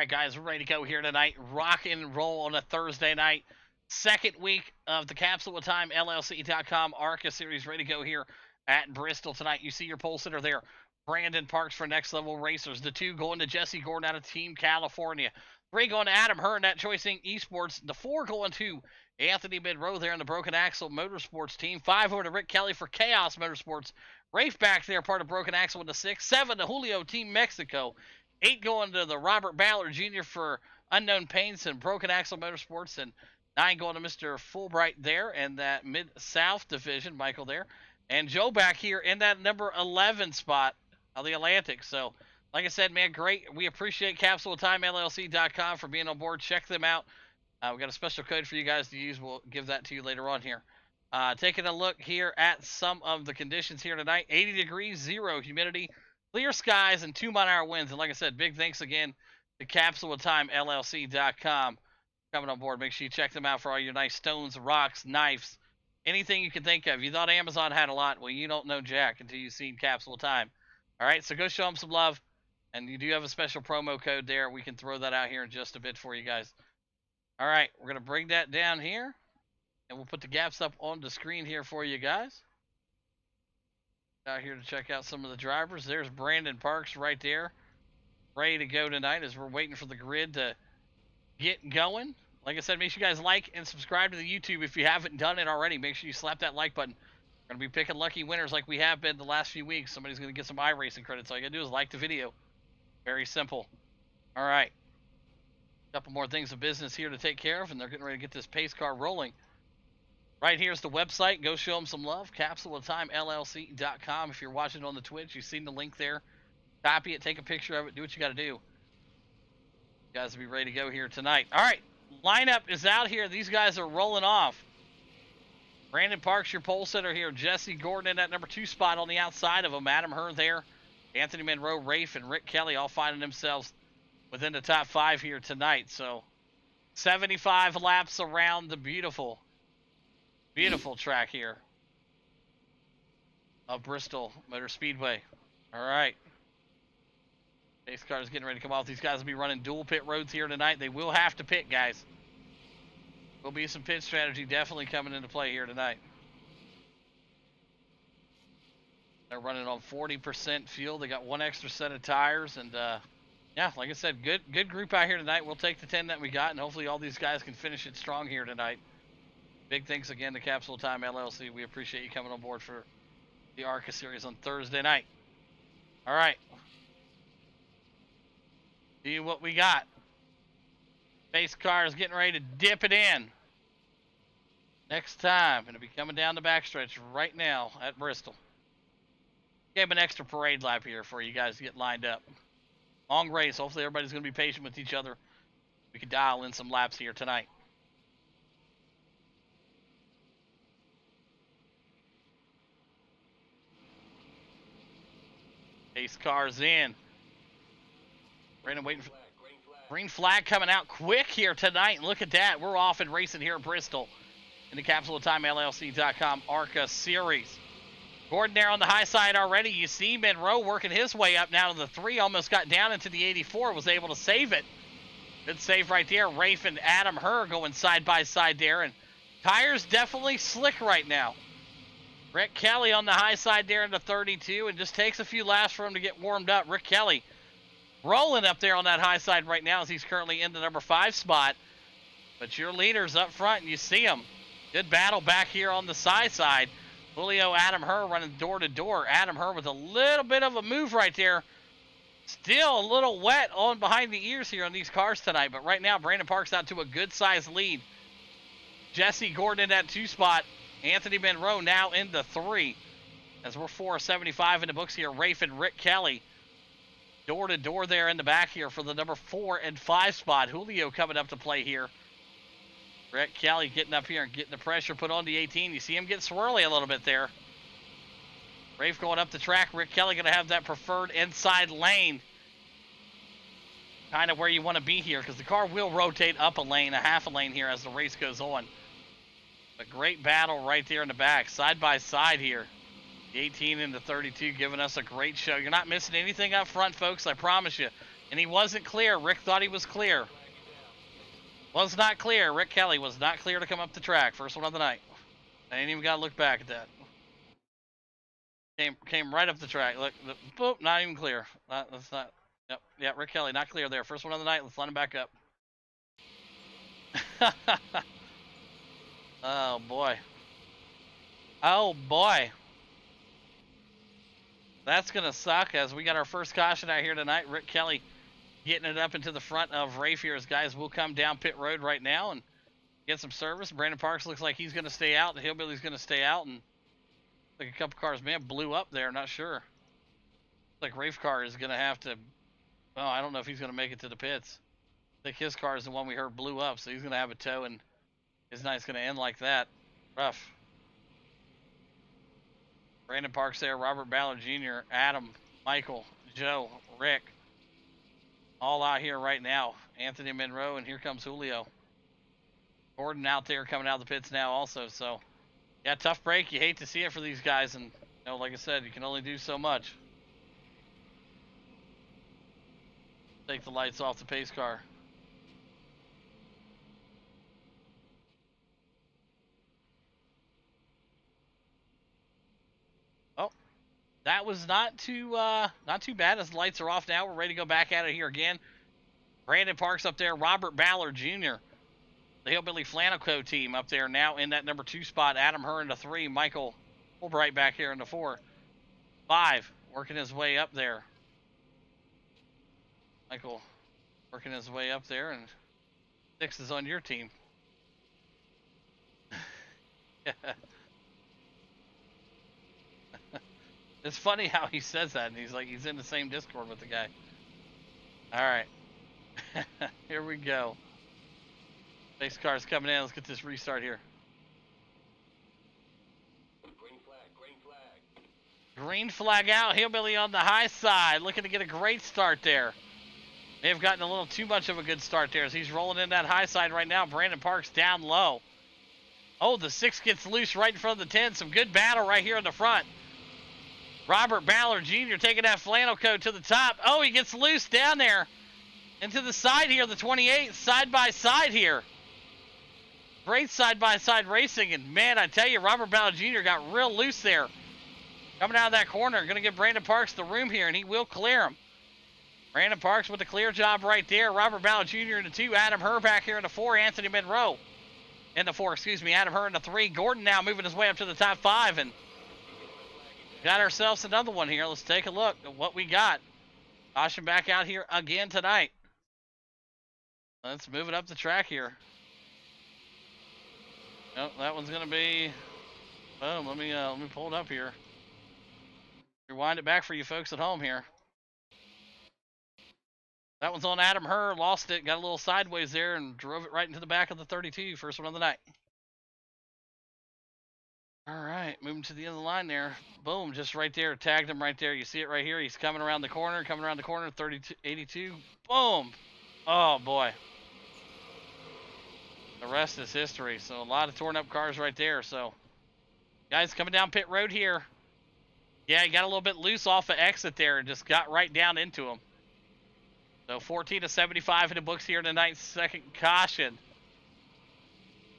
right, guys, we're ready to go here tonight. Rock and roll on a Thursday night. Second week of the Capsule with Time, LLC.com ARCA series ready to go here at Bristol tonight. You see your pole sitter there, Brandon Parks for Next Level Racers. The 2 going to Jesse Gordon out of Team California. 3 going to Adam Hearn at Choice Inc. Esports. The 4 going to Anthony Monroe there in the Broken Axle Motorsports team. 5 over to Rick Kelly for Chaos Motorsports. Rafe back there, part of Broken Axle with the 6. 7 to Julio Team Mexico. 8 going to the Robert Ballard Jr. for Unknown Paints and Broken Axle Motorsports, and 9 going to Mr. Fulbright there in that Mid-South division, Michael there. And Joe back here in that number 11 spot of the Atlantic. So, like I said, man, great. We appreciate CapsuleTimeLLC.com for being on board. Check them out. We got a special code for you guys to use. We'll give that to you later on here. Taking a look here at some of the conditions here tonight. 80 degrees, 0 humidity. Clear skies and 2-mile-an-hour winds. And like I said, big thanks again to CapsuleTimeLLC.com coming on board. Make sure you check them out for all your nice stones, rocks, knives, anything you can think of. You thought Amazon had a lot. Well, you don't know jack until you've seen Capsule Time. All right, so go show them some love. And you do have a special promo code there. We can throw that out here in just a bit for you guys. All right, we're going to bring that down here. And we'll put the gaps up on the screen here for you guys. Out here to check out some of the drivers. There's Brandon Parks right there, ready to go tonight as we're waiting for the grid to get going. Like I said, make sure you guys like and subscribe to the YouTube if you haven't done it already. Make sure you slap that like button. We're going to be picking lucky winners like we have been the last few weeks. Somebody's going to get some iRacing credits. All you got to do is like the video. Very simple. All right. A couple more things of business here to take care of, and they're getting ready to get this pace car rolling. Right here's the website. Go show them some love. CapsuleTimeLLC.com. If you're watching on the Twitch, you've seen the link there. Copy it, take a picture of it, do what you got to do. You guys will be ready to go here tonight. All right, lineup is out here. These guys are rolling off. Brandon Parks, your pole sitter here. Jesse Gordon in that number 2 spot on the outside of him. Adam Hearn there. Anthony Monroe, Rafe, and Rick Kelly all finding themselves within the top 5 here tonight. So 75 laps around the beautiful track here of Bristol Motor Speedway. All right. Pace car is getting ready to come off. These guys will be running dual pit roads here tonight. They will have to pit, guys. Will be some pit strategy definitely coming into play here tonight. They're running on 40% fuel. They got 1 extra set of tires, and yeah, like I said, good group out here tonight. We'll take the 10 that we got, and hopefully all these guys can finish it strong here tonight. Big thanks again to Capsule Time LLC. We appreciate you coming on board for the ARCA series on Thursday night. All right. See what we got. Pace car is getting ready to dip it in. Next time, going to be coming down the backstretch right now at Bristol. Gave an extra parade lap here for you guys to get lined up. Long race. Hopefully everybody's going to be patient with each other. We can dial in some laps here tonight. Pace car's in. Brandon waiting for green flag coming out quick here tonight. Look at that. We're off and racing here at Bristol in the CapsuleTimeLLC.com ARCA series. Gordon there on the high side already. You see Monroe working his way up now to the 3. Almost got down into the 84. Was able to save it. Good save right there. Rafe and Adam Hearn going side by side there. And tires definitely slick right now. Rick Kelly on the high side there in the 32, and just takes a few laps for him to get warmed up. Rick Kelly rolling up there on that high side right now as he's currently in the number 5 spot. But your leaders up front, and you see him. Good battle back here on the side. Julio, Adam Hearn running door to door. Adam Hearn with a little bit of a move right there. Still a little wet on behind the ears here on these cars tonight. But right now, Brandon Parks out to a good-sized lead. Jesse Gordon in that 2 spot. Anthony Monroe now in the 3. As we're 475 in the books here. Rafe and Rick Kelly door to door there in the back here for the number 4 and 5 spot. Julio coming up to play here. Rick Kelly getting up here and getting the pressure put on the 18. You see him get swirly a little bit there. Rafe going up the track. Rick Kelly going to have that preferred inside lane. Kind of where you want to be here because the car will rotate up a lane, a half a lane here as the race goes on. A great battle right there in the back, side by side here. The 18 and the 32 giving us a great show. You're not missing anything up front, folks, I promise you. And he wasn't clear. Rick thought he was clear. Was not clear. Rick Kelly was not clear to come up the track. First one of the night. I ain't even got to look back at that. Came right up the track. Look, boop, not even clear. That's not. Yep, yeah, Rick Kelly, not clear there. First one of the night. Let's let him back up. Oh boy. Oh boy. That's gonna suck as we got our first caution out here tonight. Rick Kelly getting it up into the front of Rafe here. As guys will come down pit road right now and get some service. Brandon Parks looks like he's gonna stay out. The Hillbilly's gonna stay out, and like a couple cars may have blew up there. Not sure. Like Rafe car is gonna have to. Oh, I don't know if he's gonna make it to the pits. I think his car is the one we heard blew up, so he's gonna have a tow, and his night's gonna end like that. Rough. Brandon Parks there, Robert Ballard Jr., Adam, Michael, Joe, Rick, all out here right now. Anthony Monroe, and here comes Julio. Gordon out there coming out of the pits now also. So, yeah, tough break. You hate to see it for these guys, and like I said, you can only do so much. Take the lights off the pace car. Oh, that was not too bad. As the lights are off now, we're ready to go back at it here again. Brandon Parks up there, Robert Ballard Jr., the Hillbilly Flannel Co team up there now in that number 2 spot. Adam Herr in the 3, Michael Fulbright back here in the 4. 5, working his way up there. Michael working his way up there, and 6 is on your team. It's funny how he says that, and he's like, he's in the same Discord with the guy. All right. Here we go. Pace car's coming in. Let's get this restart here. Green flag, green flag. Green flag out. Hillbilly on the high side. Looking to get a great start there. May have gotten a little too much of a good start there as he's rolling in that high side right now. Brandon Parks down low. Oh, the 6 gets loose right in front of the 10. Some good battle right here in the front. Robert Ballard Jr. taking that flannel coat to the top. Oh, he gets loose down there. Into the side here, the 28, side by side here. Great side-by-side racing, and man, I tell you, Robert Ballard Jr. got real loose there. Coming out of that corner, going to give Brandon Parks the room here, and he will clear him. Brandon Parks with the clear job right there. Robert Ballard Jr. in the 2, Adam Herr back here in the 4, Anthony Monroe in the 4, Adam Herr in the 3. Gordon now moving his way up to the top 5, and got ourselves another one here. Let's take a look at what we got. Caution back out here again tonight. Let's move it up the track here. Oh, that one's gonna be. Boom. Let me pull it up here. Rewind it back for you folks at home here. That one's on Adam Herr. Lost it. Got a little sideways there and drove it right into the back of the 32. First one of the night. All right, moving to the end of the line there. Boom, just right there. Tagged him right there. You see it right here. He's coming around the corner. 32, 82. Boom. Oh boy. The rest is history. So a lot of torn up cars right there. So guys coming down pit road here. Yeah, he got a little bit loose off the exit there and just got right down into him. So 14 to 75 in the books here tonight. Second caution.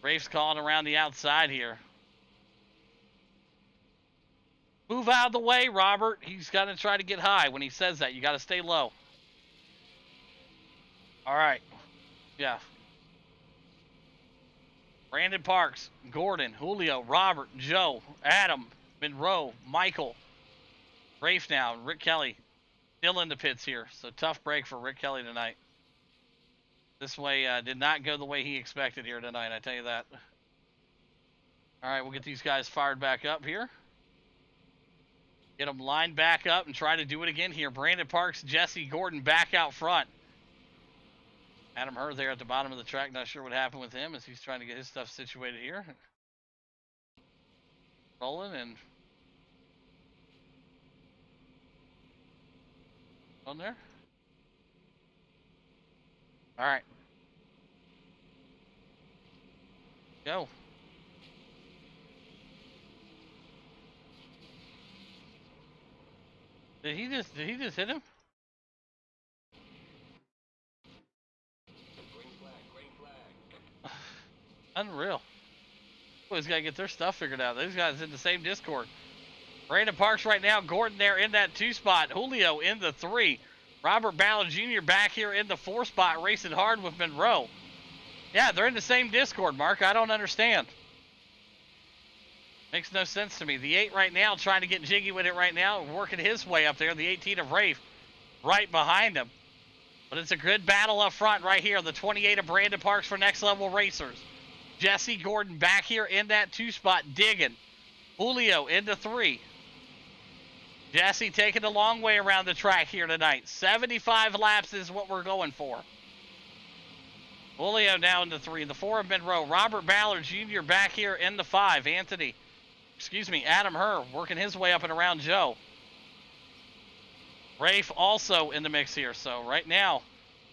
Rafe's calling around the outside here. Move out of the way, Robert. He's got to try to get high. When he says that, you got to stay low. All right. Yeah. Brandon Parks, Gordon, Julio, Robert, Joe, Adam, Monroe, Michael, Rafe now, Rick Kelly still in the pits here. So tough break for Rick Kelly tonight. This way did not go the way he expected here tonight, I tell you that. All right, we'll get these guys fired back up here. Get them lined back up and try to do it again here. Brandon Parks, Jesse Gordon back out front. Adam Herr there at the bottom of the track. Not sure what happened with him as he's trying to get his stuff situated here. Rolling and on there. All right. Go. Did he just hit him? Unreal. Boys got to get their stuff figured out. Those guys in the same Discord. Brandon Parks right now. Gordon there in that 2 spot. Julio in the 3. Robert Ballard Jr. back here in the 4 spot, racing hard with Monroe. Yeah, they're in the same Discord, Mark. I don't understand. Makes no sense to me. The 8 right now, trying to get jiggy with it right now, working his way up there. The 18 of Rafe right behind him. But it's a good battle up front right here. The 28 of Brandon Parks for Next Level Racers. Jesse Gordon back here in that 2 spot, digging. Julio into 3. Jesse taking the long way around the track here tonight. 75 laps is what we're going for. Julio now in the 3. The 4 of Monroe. Robert Ballard Jr. back here in the 5. Adam Herr working his way up and around Joe. Rafe also in the mix here. So right now,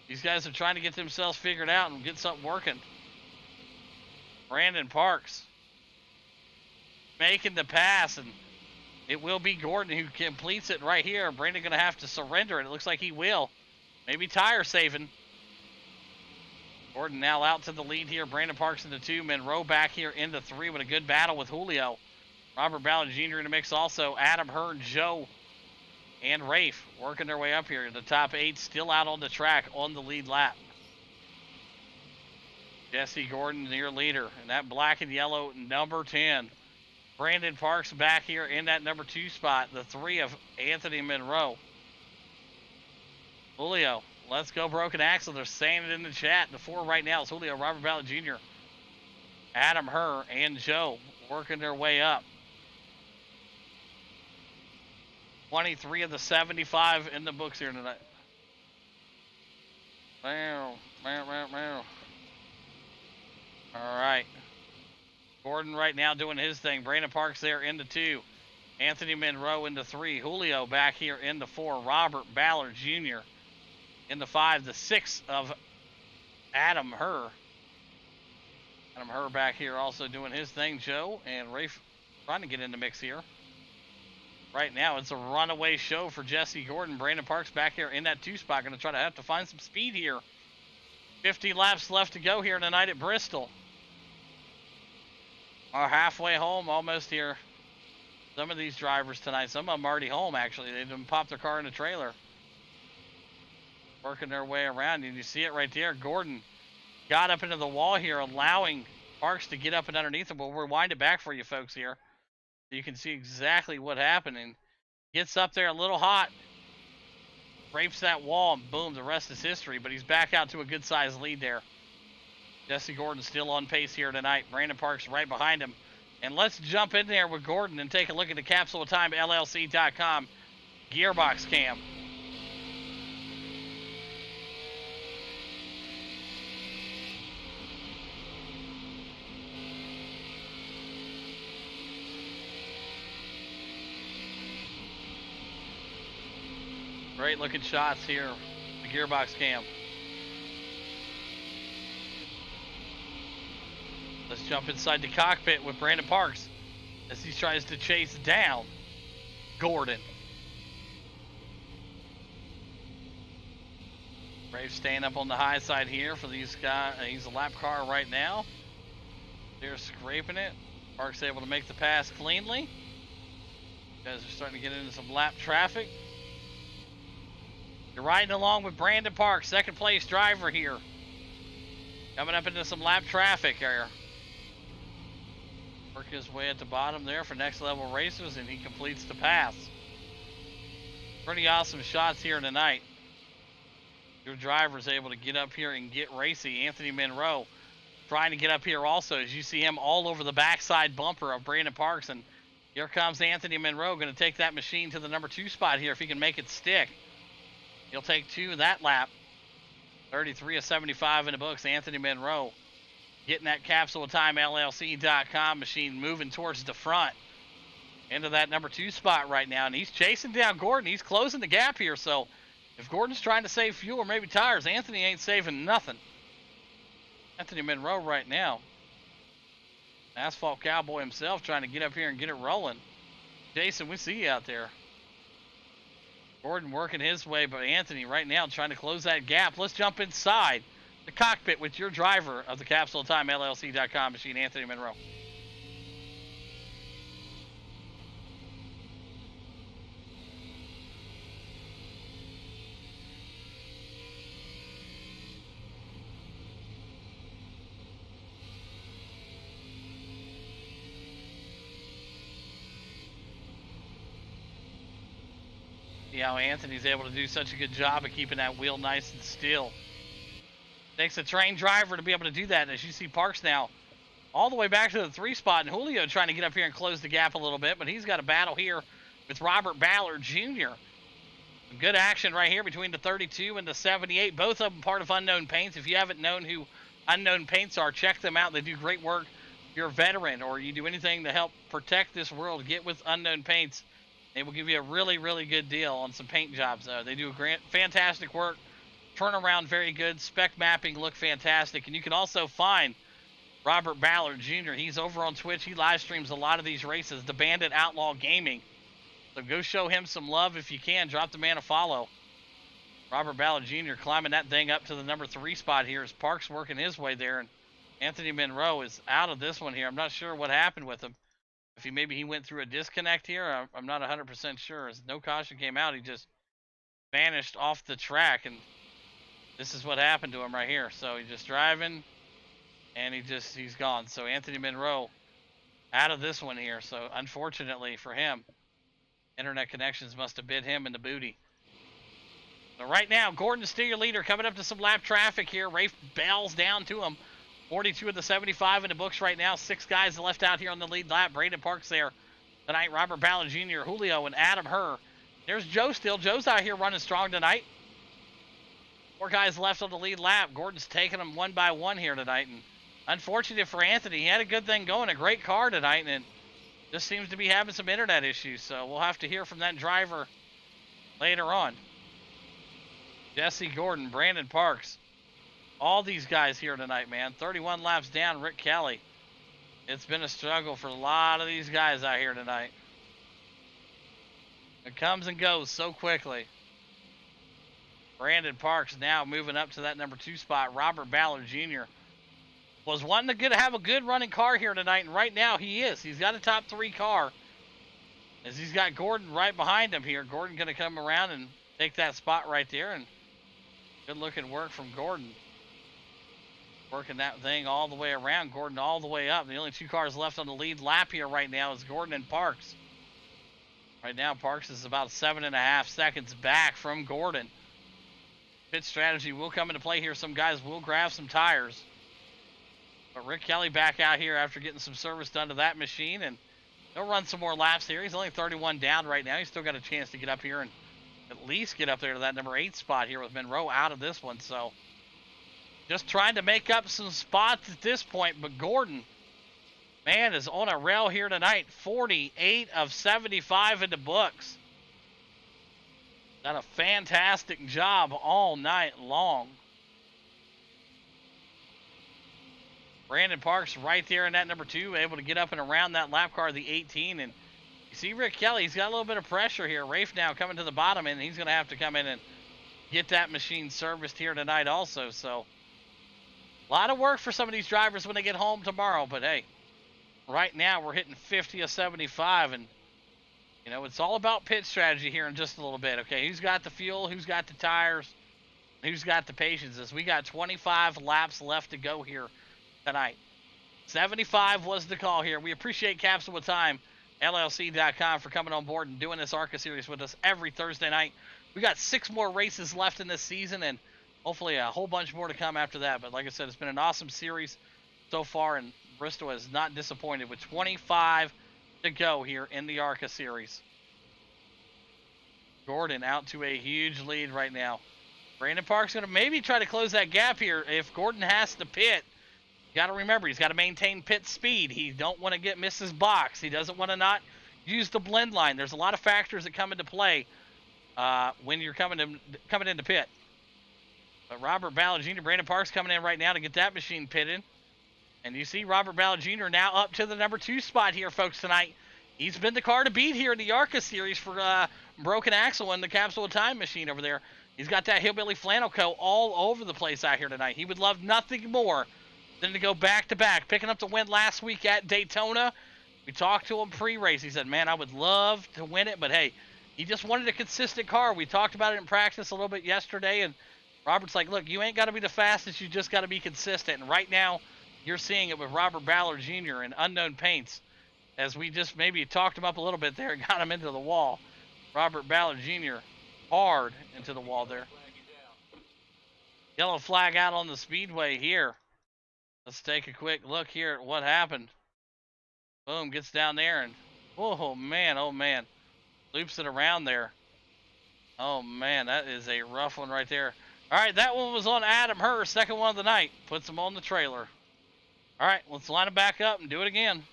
these guys are trying to get themselves figured out and get something working. Brandon Parks making the pass, and it will be Gordon who completes it right here. Brandon going to have to surrender it. It looks like he will. Maybe tire saving. Gordon now out to the lead here. Brandon Parks in the 2. Monroe back here in the 3 with a good battle with Julio. Robert Ballard Jr. in the mix also. Adam Hearn, Joe, and Rafe working their way up here. The top 8 still out on the track on the lead lap. Jesse Gordon, your leader. And that black and yellow, number 10. Brandon Parks back here in that number 2 spot. The 3 of Anthony Monroe. Julio, let's go Broken Axle. They're saying it in the chat. The 4 right now is Julio, Robert Ballard Jr., Adam Herr, and Joe working their way up. 23 of the 75 in the books here tonight. Meow, meow, meow, meow. All right. Gordon right now doing his thing. Brandon Parks there in the 2. Anthony Monroe in the 3. Julio back here in the 4. Robert Ballard Jr. in the 5. The 6 of Adam Herr. Adam Herr back here also doing his thing. Joe and Rafe trying to get in the mix here. Right now, it's a runaway show for Jesse Gordon. Brandon Parks back here in that 2 spot. Going to try to have to find some speed here. 50 laps left to go here tonight at Bristol. Are halfway home almost here. Some of these drivers tonight, some of them already home actually. They didn't pop their car in the trailer. Working their way around, and you see it right there. Gordon got up into the wall here, allowing Parks to get up and underneath him. We'll rewind it back for you folks here. You can see exactly what happened, and gets up there a little hot, rapes that wall, and boom, the rest is history. But he's back out to a good sized lead there. Jesse Gordon still on pace here tonight. Brandon Parks right behind him. And let's jump in there with Gordon and take a look at the Capsule Time LLC.com gearbox cam. Great looking shots here, the gearbox cam. Let's jump inside the cockpit with Brandon Parks as he tries to chase down Gordon. Brave staying up on the high side here for these guys. He's a lap car right now. They're scraping it. Parks able to make the pass cleanly. Guys are starting to get into some lap traffic. You're riding along with Brandon Parks, second place driver here. Coming up into some lap traffic here. Work his way at the bottom there for Next Level Racers, and he completes the pass. Pretty awesome shots here tonight. Your driver's able to get up here and get racy. Anthony Monroe trying to get up here also, as you see him all over the backside bumper of Brandon Parks. And here comes Anthony Monroe, going to take that machine to the number 2 spot here if he can make it stick. He'll take 2 that lap. 33 of 75 in the books. Anthony Monroe getting that Capsule Time LLC.com machine moving towards the front. Into that number 2 spot right now. And he's chasing down Gordon. He's closing the gap here. So if Gordon's trying to save fuel or maybe tires, Anthony ain't saving nothing. Anthony Monroe right now. Asphalt Cowboy himself trying to get up here and get it rolling. Jason, we see you out there. Gordon working his way, but Anthony right now trying to close that gap. Let's jump inside the cockpit with your driver of the Capsule Time LLC.com machine, Anthony Monroe. See how Anthony's able to do such a good job of keeping that wheel nice and still. Takes a trained driver to be able to do that. As you see Parks now all the way back to the 3 spot, and Julio trying to get up here and close the gap a little bit, but he's got a battle here with Robert Ballard Jr. Some good action right here between the 32 and the 78. Both of them part of Unknown Paints. If you haven't known who Unknown Paints are, check them out. They do great work. If you're a veteran or you do anything to help protect this world, get with Unknown Paints. They will give you a really, really good deal on some paint jobs. They do fantastic work. Turnaround very good. Spec mapping look fantastic. And you can also find Robert Ballard Jr. He's over on Twitch. He live streams a lot of these races. The Bandit Outlaw Gaming. So go show him some love if you can. Drop the man a follow. Robert Ballard Jr. climbing that thing up to the number 3 spot here as Parks working his way there. And Anthony Monroe is out of this one here. I'm not sure what happened with him. If maybe he went through a disconnect here, I'm not 100% sure. As no caution came out, he just vanished off the track, and this is what happened to him right here. So he's just driving, and he's gone. So Anthony Monroe out of this one here. So unfortunately for him, internet connections must have bit him in the booty. So right now, Gordon's still your leader, coming up to some lap traffic here. Rafe bells down to him. 42 of the 75 in the books right now. 6 guys left out here on the lead lap. Braden Parks there tonight. Robert Ballard Jr., Julio, and Adam Herr. There's Joe still. Joe's out here running strong tonight. 4 guys left on the lead lap. Gordon's taking them one by one here tonight. And unfortunate for Anthony, he had a good thing going, a great car tonight, and just seems to be having some internet issues. So we'll have to hear from that driver later on. Jesse Gordon, Brandon Parks. All these guys here tonight, man. 31 laps down, Rick Kelly. It's been a struggle for a lot of these guys out here tonight. It comes and goes so quickly. Brandon Parks now moving up to that number 2 spot. Robert Ballard Jr. was wanting to have a good running car here tonight, and right now he is. He's got a top 3 car. As he's got Gordon right behind him here. Gordon going to come around and take that spot right there, and good looking work from Gordon. Working that thing all the way around. Gordon all the way up. The only 2 cars left on the lead lap here right now is Gordon and Parks. Right now, Parks is about 7.5 seconds back from Gordon. Pit strategy will come into play here. Some guys will grab some tires. But Rick Kelly back out here after getting some service done to that machine. And he'll run some more laps here. He's only 31 down right now. He's still got a chance to get up here and at least get up there to that number 8 spot here with Monroe out of this one. So just trying to make up some spots at this point, but Gordon, man, is on a rail here tonight. 48 of 75 in the books. Done a fantastic job all night long. Brandon Parks right there in that number 2, able to get up and around that lap car, the 18. And you see Rick Kelly, he's got a little bit of pressure here. Rafe now coming to the bottom, and he's going to have to come in and get that machine serviced here tonight also. So a lot of work for some of these drivers when they get home tomorrow, but hey, right now we're hitting 50 of 75, and you know, it's all about pit strategy here in just a little bit. Okay, who's got the fuel, who's got the tires, who's got the patience? As we got 25 laps left to go here tonight. 75 was the call here. We appreciate Capsule Time LLC.com for coming on board and doing this ARCA series with us every Thursday night. We got 6 more races left in this season, and hopefully a whole bunch more to come after that. But like I said, it's been an awesome series so far, and Bristol has not disappointed with 25 to go here in the ARCA series. Gordon out to a huge lead right now. Brandon Parks going to maybe try to close that gap here if Gordon has to pit. You got to remember, he's got to maintain pit speed. He don't want to miss his box. He doesn't want to not use the blend line. There's a lot of factors that come into play when you're coming into pit. But Robert Ballard Jr., Brandon Parks coming in right now to get that machine pitted. And you see Robert Ballard Jr. now up to the number 2 spot here, folks, tonight. He's been the car to beat here in the ARCA series for Broken Axle and the Capsule Time machine over there. He's got that hillbilly flannel coat all over the place out here tonight. He would love nothing more than to go back-to-back, picking up the win last week at Daytona. We talked to him pre-race. He said, man, I would love to win it, but hey, he just wanted a consistent car. We talked about it in practice a little bit yesterday, and Robert's like, look, you ain't got to be the fastest. You just got to be consistent. And right now, you're seeing it with Robert Ballard Jr. in Unknown Paints, as we just maybe talked him up a little bit there and got him into the wall. Robert Ballard Jr. hard into the wall there. Yellow flag out on the speedway here. Let's take a quick look here at what happened. Boom, gets down there and oh man, loops it around there. Oh man, that is a rough one right there. All right, that one was on Adam Hurst, second one of the night. Puts him on the trailer. All right, let's line it back up and do it again.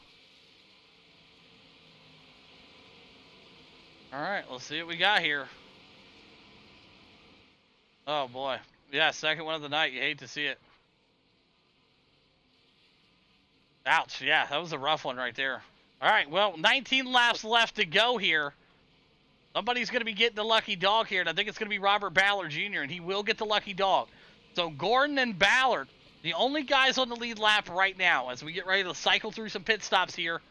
All right, let's see what we got here. Oh boy, yeah, second one of the night. You hate to see it. Ouch, yeah, that was a rough one right there. All right, well, 19 laps left to go here. Somebody's going to be getting the lucky dog here, and I think it's going to be Robert Ballard Jr., and he will get the lucky dog. So Gordon and Ballard, the only guys on the lead lap right now, as we get ready to cycle through some pit stops here.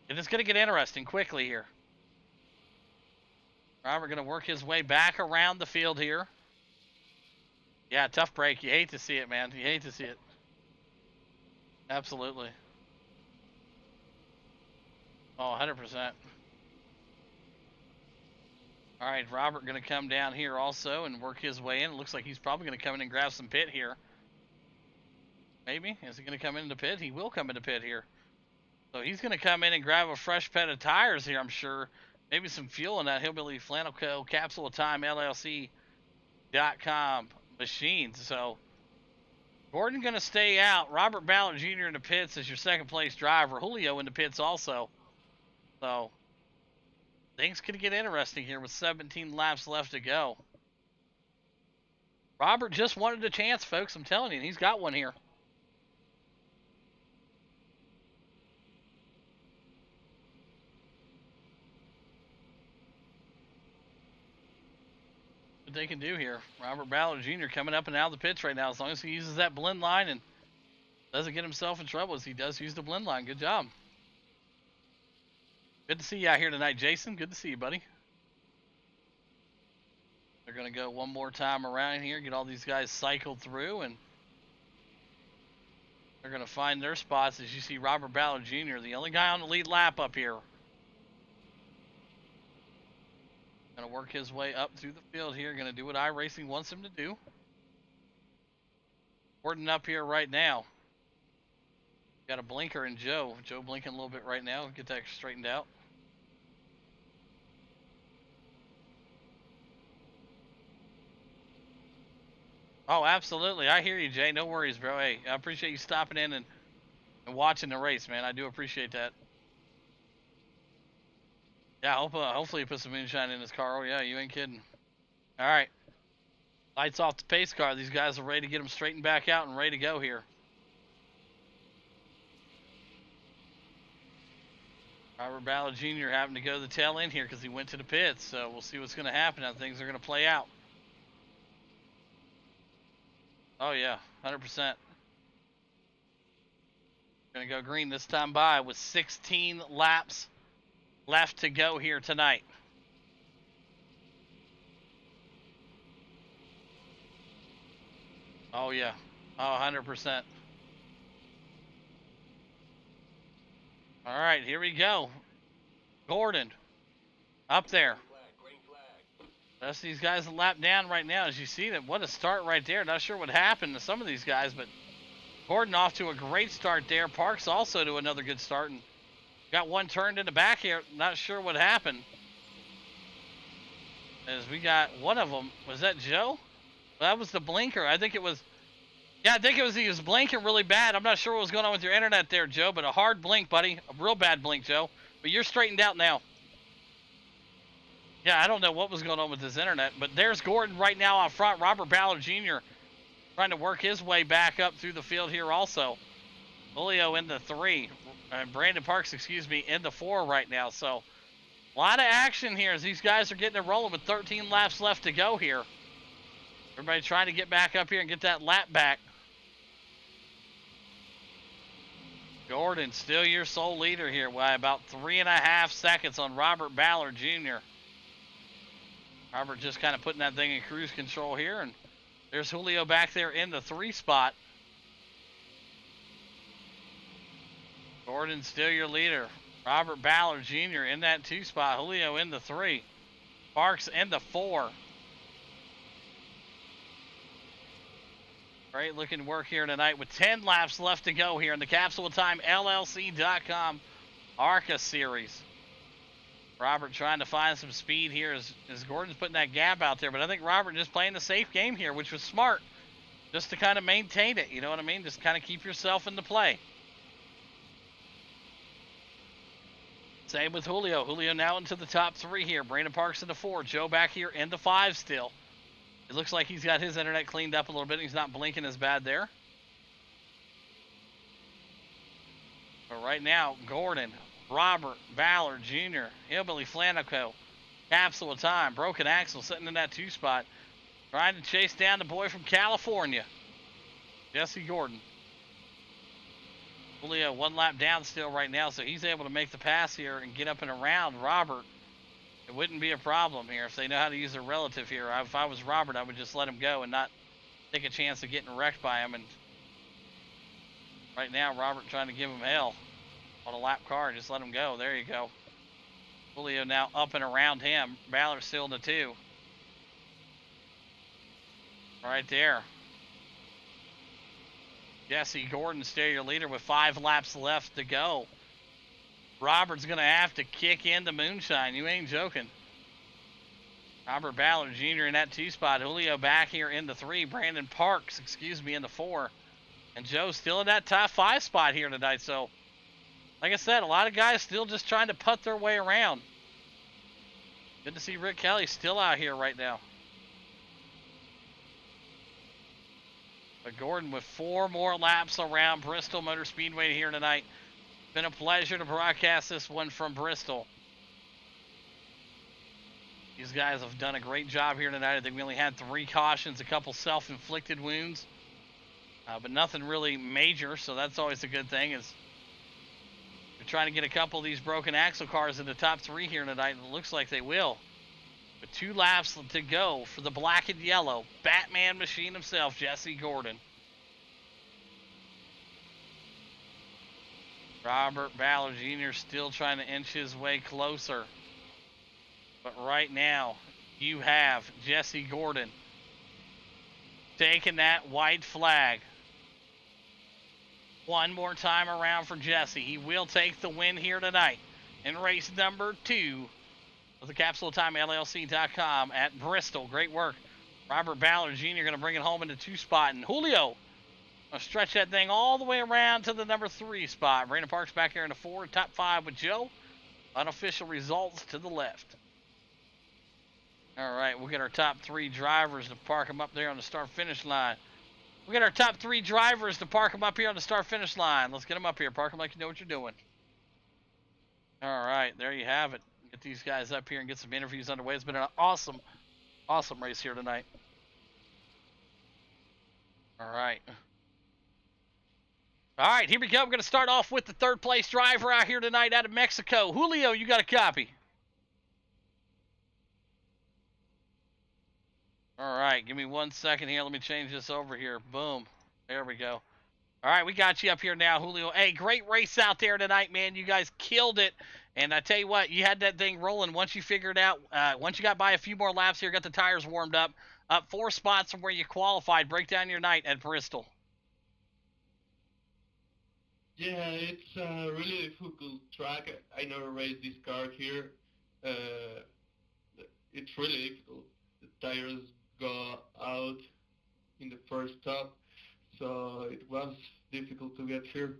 And it's going to get interesting quickly here. Robert going to work his way back around the field here. Yeah, tough break. You hate to see it, man. You hate to see it. Absolutely. Oh, 100%. All right, Robert going to come down here also and work his way in. It looks like he's probably going to come in and grab some pit here. Maybe. Is he going to come into pit? He will come into pit here. So he's going to come in and grab a fresh set of tires here, I'm sure. Maybe some fuel in that Hillbilly Flannel Co. Capsule Time LLC.com machines. So Gordon going to stay out. Robert Ballard Jr. in the pits as your second place driver. Julio in the pits also. So things could get interesting here with 17 laps left to go. Robert just wanted a chance, folks. I'm telling you, and he's got one here. What they can do here. Robert Ballard Jr. coming up and out of the pits right now. As long as he uses that blend line and doesn't get himself in trouble, as he does use the blend line. Good job. Good to see you out here tonight, Jason. Good to see you, buddy. They're going to go one more time around here, get all these guys cycled through, and they're going to find their spots. As you see Robert Ballard Jr., the only guy on the lead lap up here. Going to work his way up through the field here. Going to do what iRacing wants him to do. Gordon up here right now. Got a blinker in Joe. Joe blinking a little bit right now. Get that straightened out. Oh, absolutely. I hear you, Jay. No worries, bro. Hey, I appreciate you stopping in and watching the race, man. I do appreciate that. Yeah, hopefully he put some moonshine in his car. Oh, yeah, you ain't kidding. All right. Lights off the pace car. These guys are ready to get them straightened back out and ready to go here. Robert Ballard Jr. having to go the tail end here because he went to the pits. So we'll see what's going to happen, how things are going to play out. Oh, yeah, 100%. Going to go green this time by with 16 laps left to go here tonight. Oh, yeah. Oh, 100%. All right, here we go. Gordon up there. That's these guys a lap down right now. As you see that, what a start right there. Not sure what happened to some of these guys, but Gordon off to a great start there. Parks also to another good start, and got one turned in the back here. Not sure what happened. As we got one of them. Was that Joe? Well, that was the blinker. I think it was. Yeah, I think it was he was blinking really bad. I'm not sure what was going on with your internet there, Joe, but a hard blink, buddy. A real bad blink, Joe. But you're straightened out now. Yeah, I don't know what was going on with his internet, but there's Gordon right now out front. Robert Ballard Jr. trying to work his way back up through the field here also. Julio into 3. Brandon Parks, excuse me, into 4 right now. So A lot of action here as these guys are getting it rolling with 13 laps left to go here. Everybody trying to get back up here and get that lap back. Gordon, still your sole leader here by about 3.5 seconds on Robert Ballard Jr. Robert just kind of putting that thing in cruise control here, and there's Julio back there in the 3 spot. Gordon still your leader. Robert Ballard Jr. in that 2 spot. Julio in the 3. Parks in the 4. Great looking work here tonight with 10 laps left to go here in the Capsule Time LLC.com ARCA series. Robert trying to find some speed here as Gordon's putting that gap out there, but I think Robert just playing the safe game here, which was smart, just to kind of maintain it, you know what I mean? Just kind of keep yourself in the play. Same with Julio. Julio now into the top 3 here. Brandon Parks in the 4. Joe back here in the 5 still. It looks like he's got his internet cleaned up a little bit. He's not blinking as bad there. But right now, Gordon, Robert, Ballard Jr., Hillbilly Flanico, Capsule Time, Broken Axle sitting in that 2 spot. Trying to chase down the boy from California, Jesse Gordon. Julio 1 lap down still right now, so he's able to make the pass here and get up and around Robert. It wouldn't be a problem here if they know how to use their relative here. If I was Robert, I would just let him go and not take a chance of getting wrecked by him. And right now, Robert trying to give him hell on a lap car. Just let him go. There you go. Julio now up and around him. Ballard still in the 2. Right there. Jesse Gordon still your leader with 5 laps left to go. Robert's going to have to kick in the moonshine. You ain't joking. Robert Ballard Jr. in that 2 spot. Julio back here in the 3. Brandon Parks, in the 4. And Joe still in that top 5 spot here tonight. So, like I said, a lot of guys still just trying to putt their way around. Good to see Rick Kelly still out here right now. But Gordon with 4 more laps around Bristol Motor Speedway here tonight. Been a pleasure to broadcast this one from Bristol. These guys have done a great job here tonight. I think we only had 3 cautions, a couple self-inflicted wounds, but nothing really major, so that's always a good thing. Is we're trying to get a couple of these broken axle cars in the top 3 here tonight, and it looks like they will. With 2 laps to go for the black and yellow Batman machine himself, Jesse Gordon. Robert Ballard Jr. still trying to inch his way closer. But right now, you have Jesse Gordon taking that white flag. One more time around for Jesse. He will take the win here tonight in race number 2 of the Capsule Time LLC.com at Bristol. Great work. Robert Ballard Jr. going to bring it home in the 2 spot. And Julio going to stretch that thing all the way around to the number 3 spot. Brandon Parks back here in the 4. Top 5 with Joe. Unofficial results to the left. All right, we'll get our top 3 drivers to park them up there on the start-finish line. We'll get our top 3 drivers to park them up here on the start-finish line. Let's get them up here. Park them like you know what you're doing. All right, there you have it. Get these guys up here and get some interviews underway. It's been an awesome, awesome race here tonight. All right. All right, here we go. We're going to start off with the 3rd place driver out here tonight out of Mexico. Julio, you got a copy. All right, give me 1 second here. Let me change this over here. Boom. There we go. All right, we got you up here now, Julio. Hey, great race out there tonight, man. You guys killed it. And I tell you what, you had that thing rolling once you figured out, once you got by a few more laps here, got the tires warmed up 4 spots from where you qualified. Break down your night at Bristol. Yeah, it's a really difficult track. I never raced this car here. It's really difficult. The tires go out in the first stop, so it was difficult to get here.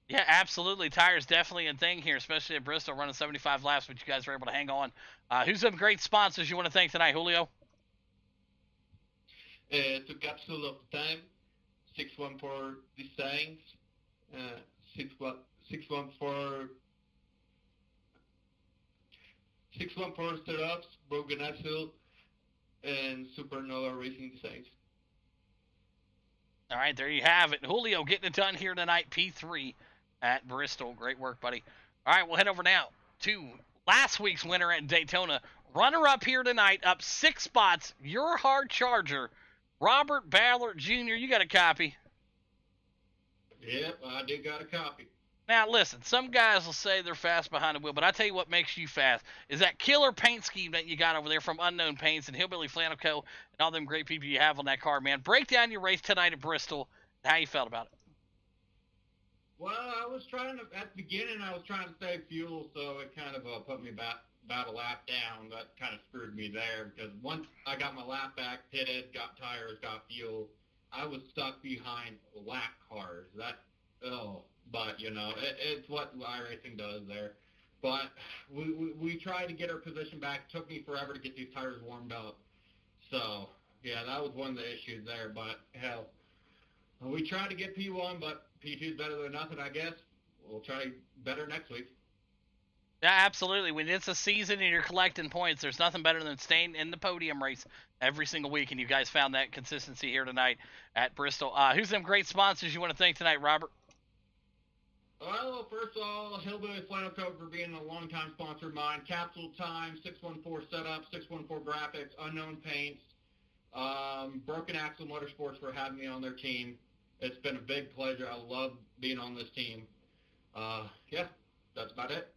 Yeah, absolutely. Tires definitely a thing here, especially at Bristol, running 75 laps, but you guys were able to hang on. Who's some great sponsors you want to thank tonight, Julio? To Capsule of Time, 614 Designs, 614 614 setups, broken axle, and Supernova Racing Designs. All right, there you have it. Julio getting it done here tonight, P3 at Bristol. Great work, buddy. All right, we'll head over now to last week's winner at Daytona. Runner up here tonight, up 6 spots, your hard charger, Robert Ballard Jr. You got a copy. Yep, I did got a copy. Now, listen, some guys will say they're fast behind the wheel, but I tell you what makes you fast is that killer paint scheme that you got over there from Unknown Paints and Hillbilly Flannel Co. and all them great people you have on that car, man. Break down your race tonight at Bristol. How you felt about it? Well, I was trying to, at the beginning, I was trying to save fuel, so it kind of put me about a lap down. That kind of screwed me there because once I got my lap back, pitted, got tires, got fuel, I was stuck behind lap cars. But, you know, it's what iRacing does there. But we tried to get our position back. It took me forever to get these tires warmed up. So, yeah, that was one of the issues there. But, hell, we tried to get P1, but P2 is better than nothing, I guess. We'll try better next week. Yeah, absolutely. When it's a season and you're collecting points, there's nothing better than staying in the podium race every single week, and you guys found that consistency here tonight at Bristol. Who's them great sponsors you want to thank tonight, Robert? Well, first of all, Hillbilly Flannel Co. for being a longtime sponsor of mine. Capsule Time, 614 Setup, 614 Graphics, Unknown Paints, Broken Axle Motorsports for having me on their team. It's been a big pleasure. I love being on this team. Yeah, that's about it.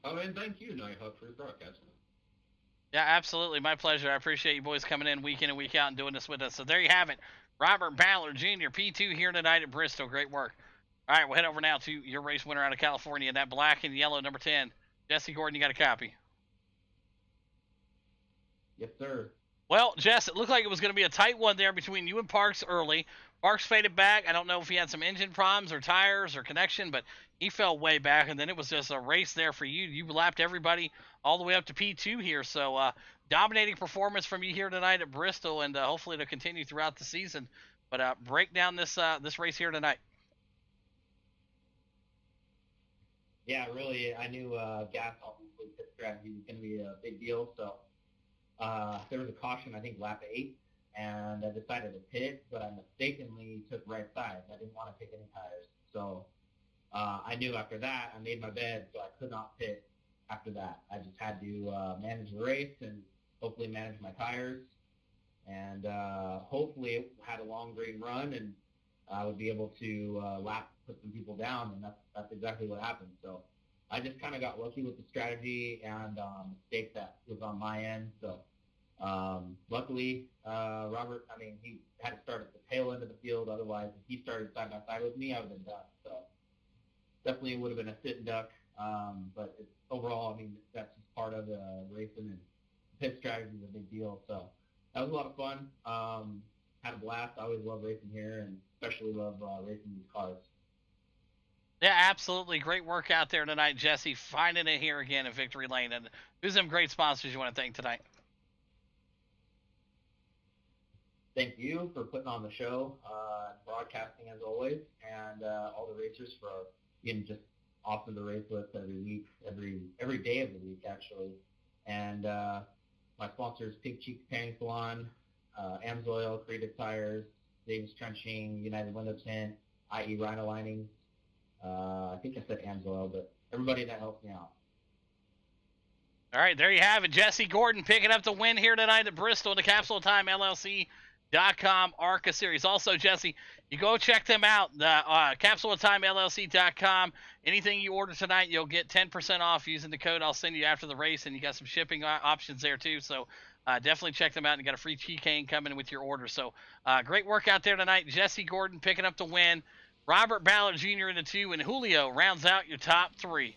Oh, and thank you, Nighthawk, for your broadcast. Yeah, absolutely. My pleasure. I appreciate you boys coming in week and week out and doing this with us. So there you have it. Robert Ballard Jr., P2 here tonight at Bristol. Great work. All right, we'll head over now to your race winner out of California, that black and yellow number 10. Jesse Gordon, you got a copy? Yes, sir. Well, Jess, it looked like it was going to be a tight one there between you and Parks early. Parks faded back. I don't know if he had some engine problems or tires or connection, but he fell way back, and then it was just a race there for you. You lapped everybody all the way up to P2 here, so dominating performance from you here tonight at Bristol, and hopefully it'll continue throughout the season. But break down this race here tonight. Yeah, really, I knew gas obviously pit strategy was going to be a big deal. So there was a caution, I think, lap 8, and I decided to pit, but I mistakenly took right sides. I didn't want to take any tires. So I knew after that, I made my bed, so I could not pit after that. I just had to manage the race and hopefully manage my tires, and hopefully it had a long green run, and I would be able to put some people down, and that's exactly what happened. So I just kind of got lucky with the strategy and mistake that was on my end. So luckily, Robert, I mean, he had to start at the tail end of the field. Otherwise, if he started side by side with me, I would have been done. So definitely would have been a sit and duck. But overall, I mean, that's just part of the racing, and pit strategy is a big deal. So that was a lot of fun. Had a blast. I always love racing here, and especially love racing these cars. Yeah, absolutely. Great work out there tonight, Jesse. Finding it here again in Victory Lane. And who's some great sponsors you want to thank tonight? Thank you for putting on the show, broadcasting as always, and all the racers for being just awesome to race with every week, every day of the week, actually. And my sponsors, Pink Cheeks Painting Salon, Amsoil, Creative Tires, Davis Trenching, United Window Tint, IE Rhino Lining. I think I said Amsoil, but everybody that helps me out. All right, there you have it. Jesse Gordon picking up the win here tonight at Bristol in the Capsule Time LLC.com ARCA Series. Also, Jesse, you go check them out, the CapsuleTimeLLC.com. Anything you order tonight, you'll get 10% off using the code I'll send you after the race, and you got some shipping options there too. So definitely check them out, and you got a free keychain coming with your order. So great work out there tonight. Jesse Gordon picking up the win. Robert Ballard Jr. in the 2, and Julio rounds out your top 3.